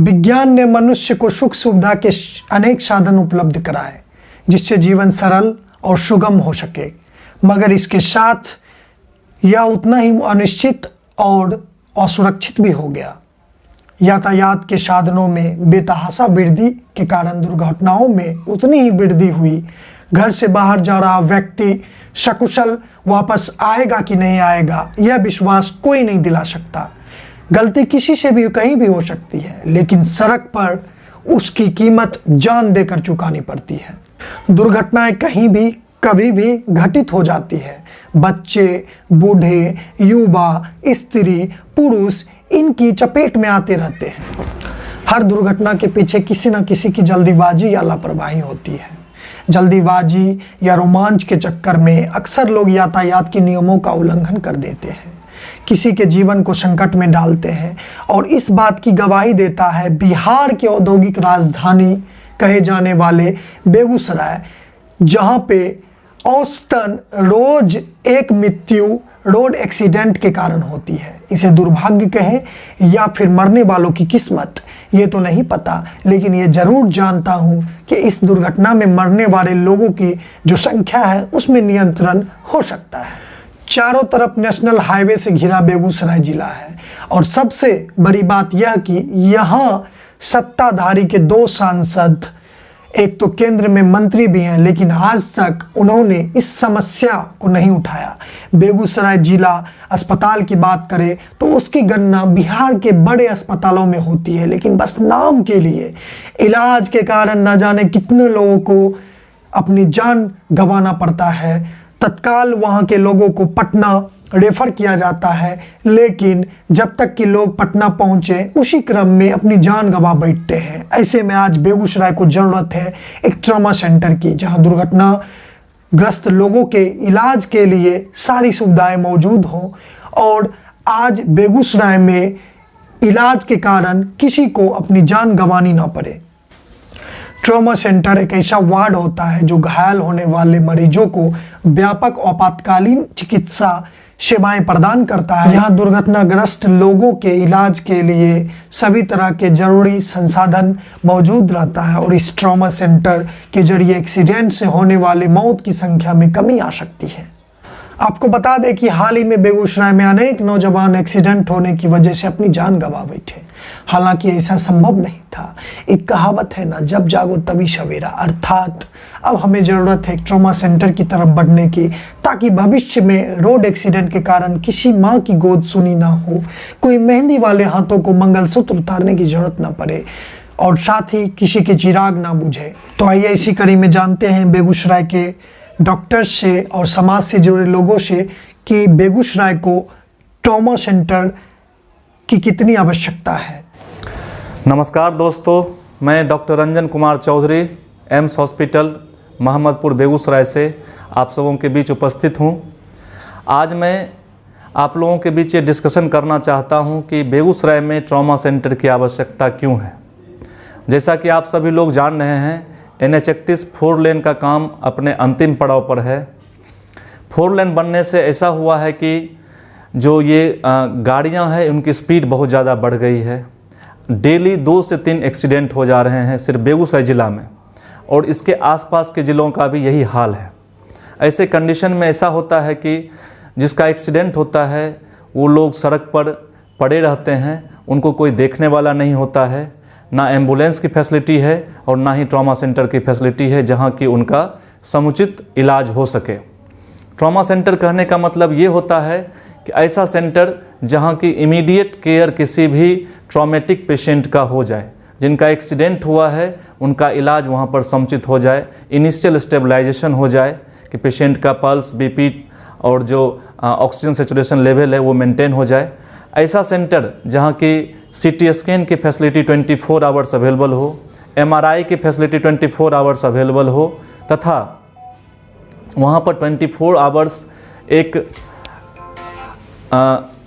विज्ञान ने मनुष्य को सुख सुविधा के अनेक साधन उपलब्ध कराए जिससे जीवन सरल और सुगम हो सके, मगर इसके साथ यह उतना ही अनिश्चित और असुरक्षित भी हो गया। यातायात के साधनों में बेतहाशा वृद्धि के कारण दुर्घटनाओं में उतनी ही वृद्धि हुई। घर से बाहर जा रहा व्यक्ति सकुशल वापस आएगा कि नहीं आएगा, यह विश्वास कोई नहीं दिला सकता। गलती किसी से भी कहीं भी हो सकती है, लेकिन सड़क पर उसकी कीमत जान देकर चुकानी पड़ती है। दुर्घटनाएं कहीं भी कभी भी घटित हो जाती है। बच्चे, बूढ़े, युवा, स्त्री, पुरुष इनकी चपेट में आते रहते हैं। हर दुर्घटना के पीछे किसी न किसी की जल्दीबाजी या लापरवाही होती है। जल्दीबाजी या रोमांच के चक्कर में अक्सर लोग यातायात के नियमों का उल्लंघन कर देते हैं, किसी के जीवन को संकट में डालते हैं। और इस बात की गवाही देता है बिहार की औद्योगिक राजधानी कहे जाने वाले बेगूसराय, जहां पे औसतन रोज एक मृत्यु रोड एक्सीडेंट के कारण होती है। इसे दुर्भाग्य कहें या फिर मरने वालों की किस्मत, ये तो नहीं पता, लेकिन ये जरूर जानता हूँ कि इस दुर्घटना में मरने वाले लोगों की जो संख्या है उसमें नियंत्रण हो सकता है। चारों तरफ नेशनल हाईवे से घिरा बेगूसराय जिला है और सबसे बड़ी बात यह कि यहाँ सत्ताधारी के 2 सांसद, एक तो केंद्र में मंत्री भी हैं, लेकिन आज तक उन्होंने इस समस्या को नहीं उठाया। बेगूसराय जिला अस्पताल की बात करें तो उसकी गणना बिहार के बड़े अस्पतालों में होती है, लेकिन बस नाम के लिए इलाज के कारण न जाने कितने लोगों को अपनी जान गंवाना पड़ता है। तत्काल वहाँ के लोगों को पटना रेफर किया जाता है, लेकिन जब तक कि लोग पटना पहुँचे उसी क्रम में अपनी जान गंवा बैठते हैं। ऐसे में आज बेगूसराय को ज़रूरत है एक ट्रॉमा सेंटर की, जहां दुर्घटनाग्रस्त लोगों के इलाज के लिए सारी सुविधाएं मौजूद हों और आज बेगूसराय में इलाज के कारण किसी को अपनी जान गंवानी ना पड़े। ट्रॉमा सेंटर एक ऐसा वार्ड होता है जो घायल होने वाले मरीजों को व्यापक आपातकालीन चिकित्सा सेवाएं प्रदान करता है। यहाँ दुर्घटनाग्रस्त लोगों के इलाज के लिए सभी तरह के जरूरी संसाधन मौजूद रहता है और इस ट्रॉमा सेंटर के जरिए एक्सीडेंट से होने वाले मौत की संख्या में कमी आ सकती है। आपको बता दें कि हाल ही में बेगूसराय में अनेक नौजवान एक्सीडेंट होने की वजह से अपनी जान गंवा बैठे। हालांकि ऐसा संभव नहीं था। एक कहावत है ना, जब जागो तभी सवेरा, अर्थात अब हमें ज़रूरत है एक ट्रॉमा सेंटर की तरफ बढ़ने की, ताकि भविष्य में रोड एक्सीडेंट के कारण किसी माँ की गोद सुनी ना हो, कोई मेहंदी वाले हाथों को मंगलसूत्र उतारने की जरूरत ना पड़े और साथ ही किसी के चिराग ना बुझे। तो आइए इसी कड़ी में जानते हैं बेगूसराय के डॉक्टर से और समाज से जुड़े लोगों से कि बेगूसराय को ट्रॉमा सेंटर की कितनी आवश्यकता है। नमस्कार दोस्तों, मैं डॉक्टर रंजन कुमार चौधरी एम्स हॉस्पिटल मोहम्मदपुर बेगूसराय से आप सबों के बीच उपस्थित हूं। आज मैं आप लोगों के बीच ये डिस्कशन करना चाहता हूं कि बेगूसराय में ट्रॉमा सेंटर की आवश्यकता क्यों है। जैसा कि आप सभी लोग जान रहे हैं, NH-31 4 लेन का काम अपने अंतिम पड़ाव पर है। 4 लेन बनने से ऐसा हुआ है कि जो ये गाड़ियां हैं उनकी स्पीड बहुत ज़्यादा बढ़ गई है। डेली 2 से 3 एक्सीडेंट हो जा रहे हैं सिर्फ बेगूसराय ज़िला में, और इसके आसपास के ज़िलों का भी यही हाल है। ऐसे कंडीशन में ऐसा होता है कि जिसका एक्सीडेंट होता है वो लोग सड़क पर पड़े रहते हैं, उनको कोई देखने वाला नहीं होता है, ना एम्बुलेंस की फैसिलिटी है और ना ही ट्रॉमा सेंटर की फैसिलिटी है जहां कि उनका समुचित इलाज हो सके। ट्रॉमा सेंटर कहने का मतलब ये होता है कि ऐसा सेंटर जहां की इमीडिएट केयर किसी भी ट्रॉमेटिक पेशेंट का हो जाए, जिनका एक्सीडेंट हुआ है उनका इलाज वहां पर समुचित हो जाए, इनिशियल स्टेबलाइजेशन हो जाए कि पेशेंट का पल्स, बीपी और जो ऑक्सीजन सेचुरेशन लेवल है वो मेंटेन हो जाए। ऐसा सेंटर जहां की CT स्कैन की फैसिलिटी 24 आवर्स अवेलेबल हो, MRI की फैसिलिटी 24 आवर्स अवेलेबल हो, तथा वहाँ पर 24 आवर्स एक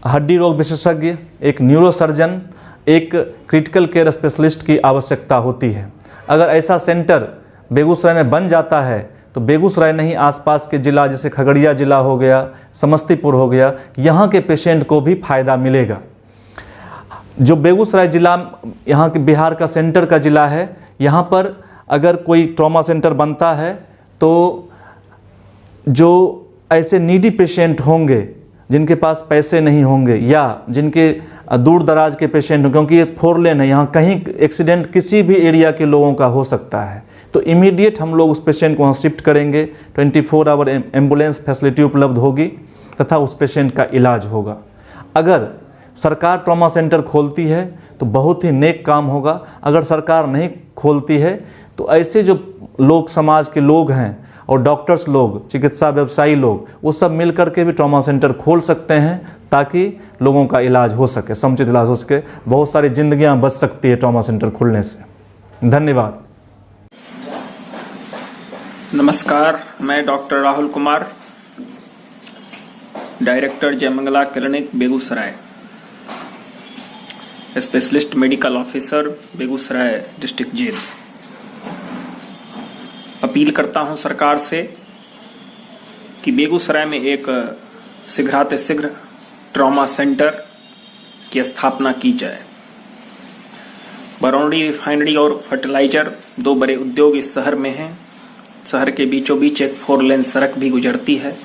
हड्डी रोग विशेषज्ञ, एक न्यूरोसर्जन, एक क्रिटिकल केयर स्पेशलिस्ट की आवश्यकता होती है। अगर ऐसा सेंटर बेगूसराय में बन जाता है तो बेगूसराय नहीं, आसपास के ज़िला जैसे खगड़िया ज़िला हो गया, समस्तीपुर हो गया, यहाँ के पेशेंट को भी फ़ायदा मिलेगा। जो बेगूसराय ज़िला यहाँ के बिहार का सेंटर का ज़िला है, यहाँ पर अगर कोई ट्रॉमा सेंटर बनता है तो जो ऐसे नीडी पेशेंट होंगे जिनके पास पैसे नहीं होंगे या जिनके दूर दराज के पेशेंट, क्योंकि ये 4 लेन है, यहाँ कहीं एक्सीडेंट किसी भी एरिया के लोगों का हो सकता है, तो इमीडिएट हम लोग उस पेशेंट को वहाँ शिफ्ट करेंगे। 24 आवर एम्बुलेंस फैसिलिटी उपलब्ध होगी तथा उस पेशेंट का इलाज होगा। अगर सरकार ट्रॉमा सेंटर खोलती है तो बहुत ही नेक काम होगा। अगर सरकार नहीं खोलती है तो ऐसे जो लोग, समाज के लोग हैं और डॉक्टर्स लोग, चिकित्सा व्यवसायी लोग, वो सब मिल करके भी ट्रॉमा सेंटर खोल सकते हैं ताकि लोगों का इलाज हो सके, समुचित इलाज हो सके। बहुत सारी जिंदगियां बच सकती है ट्रॉमा सेंटर खुलने से। धन्यवाद। नमस्कार, मैं doctor Rahul Kumar, director Jaimangala clinic Begusarai, specialist medical officer Begusarai district jail. Appeal करता हूं सरकार से कि बेगूसराय में एक शीघ्रातिशीघ्र ट्रॉमा सेंटर की स्थापना की जाए। बरौनी रिफाइनरी और फर्टिलाइजर 2 बड़े उद्योग इस शहर में हैं। शहर के बीचों बीच एक 4 लेन सड़क भी गुजरती है।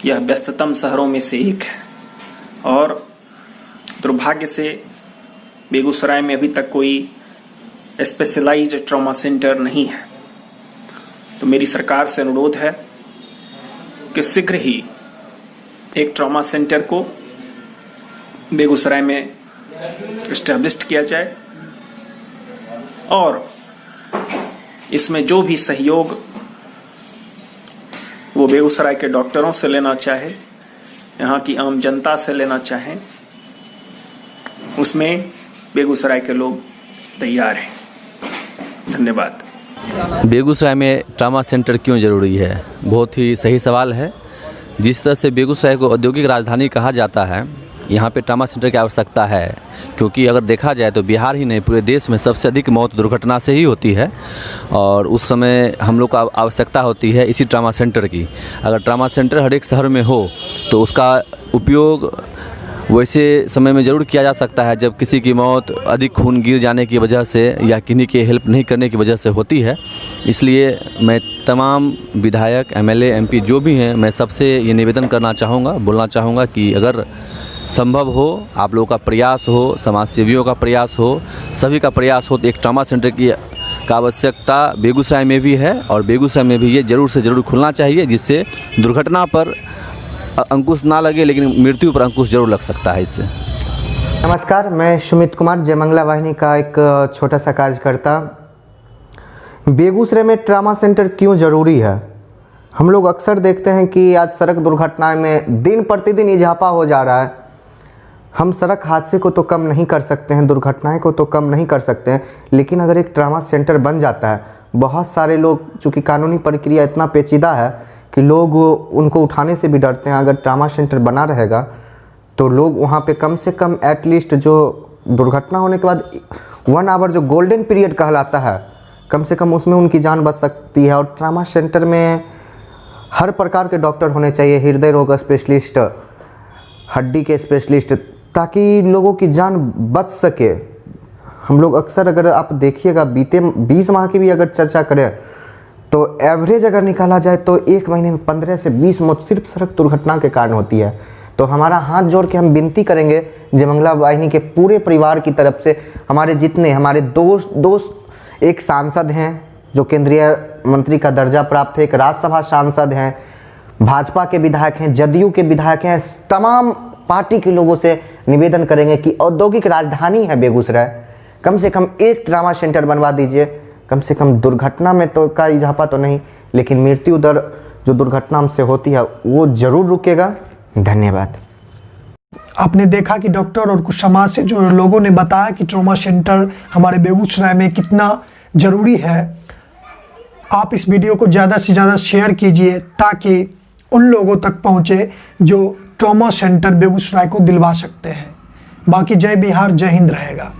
यह व्यस्ततम शहरों में से एक है और दुर्भाग्य से बेगूसराय में अभी तक कोई स्पेशलाइज्ड ट्रॉमा सेंटर नहीं है। तो मेरी सरकार से अनुरोध है कि शीघ्र ही एक ट्रॉमा सेंटर को बेगूसराय में एस्टैब्लिश किया जाए और इसमें जो भी सहयोग वो बेगूसराय के डॉक्टरों से लेना चाहे, यहाँ की आम जनता से लेना चाहें, उसमें बेगूसराय के लोग तैयार हैं। धन्यवाद। बेगूसराय में ट्रॉमा सेंटर क्यों ज़रूरी है? बहुत ही सही सवाल है। जिस तरह से बेगूसराय को औद्योगिक राजधानी कहा जाता है, यहाँ पे ट्रॉमा सेंटर की आवश्यकता है, क्योंकि अगर देखा जाए तो बिहार ही नहीं पूरे देश में सबसे अधिक मौत दुर्घटना से ही होती है और उस समय हम लोग को आवश्यकता होती है इसी ट्रॉमा सेंटर की। अगर ट्रॉमा सेंटर हर एक शहर में हो तो उसका उपयोग वैसे समय में ज़रूर किया जा सकता है जब किसी की मौत अधिक खून गिर जाने की वजह से या किन्हीं के हेल्प नहीं करने की वजह से होती है। इसलिए मैं तमाम विधायक, एमएलए, एमपी जो भी हैं, मैं सबसे ये निवेदन करना चाहूँगा, बोलना चाहूँगा कि अगर संभव हो, आप लोगों का प्रयास हो, समाज सेवियों का प्रयास हो, सभी का प्रयास हो, तो एक ट्रॉमा सेंटर की आवश्यकता बेगूसराय में भी है और बेगूसराय में भी ये ज़रूर से ज़रूर खुलना चाहिए, जिससे दुर्घटना पर अंकुश ना लगे लेकिन मृत्यु पर अंकुश जरूर लग सकता है इससे। नमस्कार, मैं सुमित कुमार, जयमंगला वाहिनी का एक छोटा सा कार्यकर्ता। बेगूसराय में ट्रॉमा सेंटर क्यों ज़रूरी है? हम लोग अक्सर देखते हैं कि आज सड़क दुर्घटनाएं में दिन प्रतिदिन इजाफा हो जा रहा है। हम सड़क हादसे को तो कम नहीं कर सकते हैं, दुर्घटनाएं को तो कम नहीं कर सकते हैं, लेकिन अगर एक ट्रॉमा सेंटर बन जाता है, बहुत सारे लोग, चूँकि कानूनी प्रक्रिया इतना पेचीदा है कि लोग उनको उठाने से भी डरते हैं। अगर ट्रॉमा सेंटर बना रहेगा तो लोग वहाँ पे कम से कम एटलीस्ट जो दुर्घटना होने के बाद 1 आवर जो गोल्डन पीरियड कहलाता है, कम से कम उसमें उनकी जान बच सकती है। और ट्रॉमा सेंटर में हर प्रकार के डॉक्टर होने चाहिए, हृदय रोग स्पेशलिस्ट, हड्डी के स्पेशलिस्ट, ताकि लोगों की जान बच सके। हम लोग अक्सर, अगर आप देखिएगा, बीते 20 माह की भी अगर चर्चा करें तो एवरेज अगर निकाला जाए तो 1 महीने में 15 से 20 मौत सिर्फ सड़क दुर्घटना के कारण होती है। तो हमारा हाथ जोड़ के हम विनती करेंगे जयमंगला वाहिनी के पूरे परिवार की तरफ से, हमारे जितने हमारे दोस्त एक सांसद हैं जो केंद्रीय मंत्री का दर्जा प्राप्त है, एक राज्यसभा सांसद हैं, भाजपा के विधायक हैं, जदयू के विधायक हैं, तमाम पार्टी के लोगों से निवेदन करेंगे कि औद्योगिक राजधानी है बेगूसराय, कम से कम एक ट्रॉमा सेंटर बनवा दीजिए। कम से कम दुर्घटना में तो का इजाफा तो नहीं, लेकिन मृत्यु दर जो दुर्घटना से होती है वो जरूर रुकेगा। धन्यवाद। आपने देखा कि डॉक्टर और कुछ समाज से जो लोगों ने बताया कि ट्रॉमा सेंटर हमारे बेगूसराय में कितना ज़रूरी है। आप इस वीडियो को ज़्यादा से ज़्यादा शेयर कीजिए ताकि उन लोगों तक पहुँचे जो ट्रॉमा सेंटर बेगूसराय को दिलवा सकते हैं। बाकी जय बिहार, जय हिंद रहेगा।